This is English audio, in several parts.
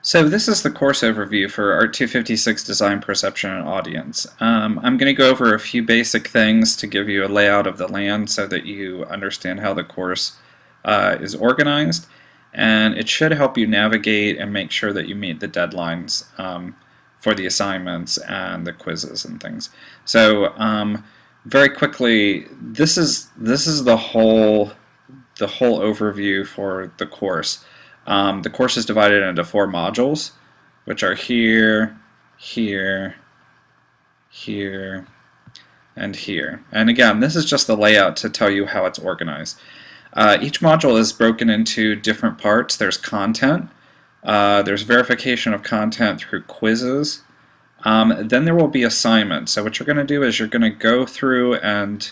So this is the course overview for Art 256 Design, Perception, and Audience. I'm going to go over a few basic things to give you a layout of the land so that you understand how the course is organized, and it should help you navigate and make sure that you meet the deadlines for the assignments and the quizzes and things. So very quickly, this is the whole overview for the course. The course is divided into 4 modules, which are here, here, here, and here. And again, this is just the layout to tell you how it's organized. Each module is broken into different parts. There's content, there's verification of content through quizzes, then there will be assignments. So what you're going to do is you're going to go through and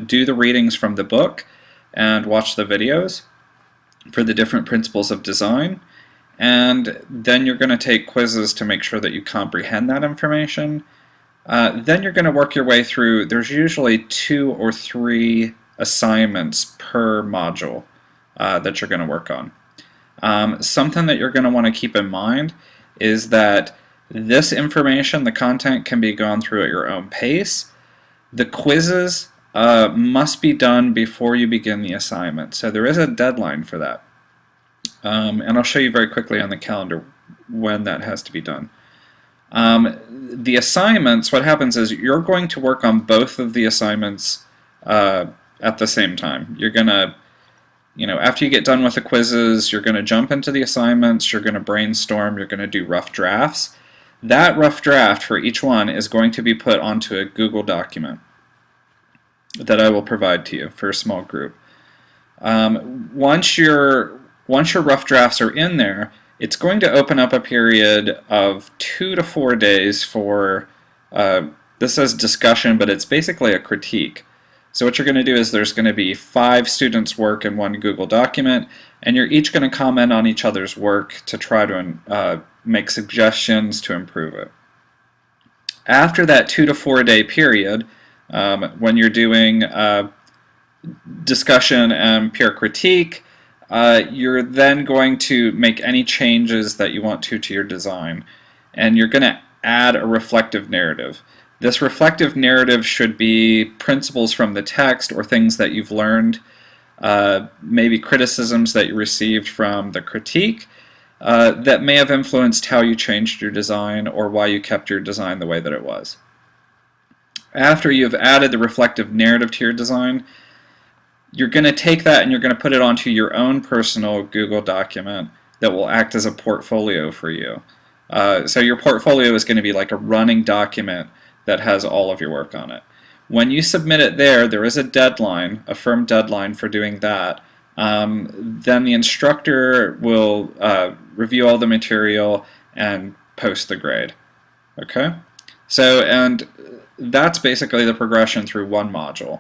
do the readings from the book and watch the videos for the different principles of design, and then you're going to take quizzes to make sure that you comprehend that information. Then you're going to work your way through. There's usually 2 or 3 assignments per module that you're going to work on. Something that you're going to want to keep in mind is that this information, the content, can be gone through at your own pace. The quizzes must be done before you begin the assignment. So there is a deadline for that. And I'll show you very quickly on the calendar when that has to be done. The assignments, what happens is you're going to work on both of the assignments at the same time. You're going to, after you get done with the quizzes, you're going to jump into the assignments, you're going to brainstorm, you're going to do rough drafts. That rough draft for each one is going to be put onto a Google document that I will provide to you for a small group. Once your rough drafts are in there, it's going to open up a period of 2 to 4 days for, this says discussion, but it's basically a critique. So what you're going to do is there's going to be 5 students' work in one Google document, and you're each going to comment on each other's work to try to make suggestions to improve it. After that 2 to 4 day period, when you're doing discussion and peer critique, you're then going to make any changes that you want to your design, and you're going to add a reflective narrative. This reflective narrative should be principles from the text or things that you've learned, maybe criticisms that you received from the critique that may have influenced how you changed your design or why you kept your design the way that it was. After you've added the reflective narrative to your design, you're going to take that and you're going to put it onto your own personal Google document that will act as a portfolio for you. So your portfolio is going to be like a running document that has all of your work on it. When you submit it there is a deadline, a firm deadline for doing that. Then the instructor will review all the material and post the grade. Okay? So, and that's basically the progression through one module.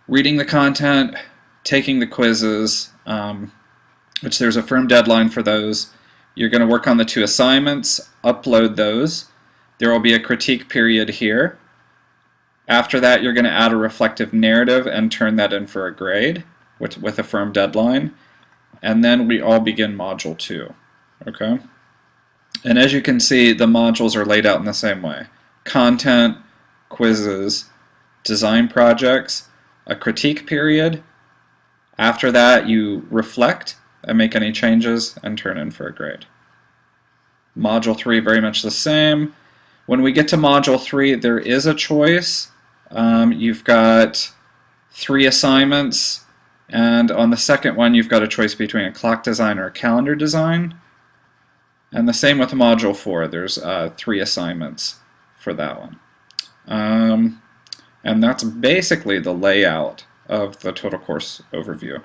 Reading the content, taking the quizzes, which there's a firm deadline for those. You're going to work on the 2 assignments, upload those. There will be a critique period here. After that, you're going to add a reflective narrative and turn that in for a grade with a firm deadline. And then we all begin Module 2. Okay? And as you can see, the modules are laid out in the same way. Content, quizzes, design projects, a critique period. After that, you reflect and make any changes and turn in for a grade. Module 3, very much the same. When we get to Module 3, there is a choice. You've got 3 assignments, and on the second one, you've got a choice between a clock design or a calendar design. And the same with Module 4. There's 3 assignments for that one. And that's basically the layout of the total course overview.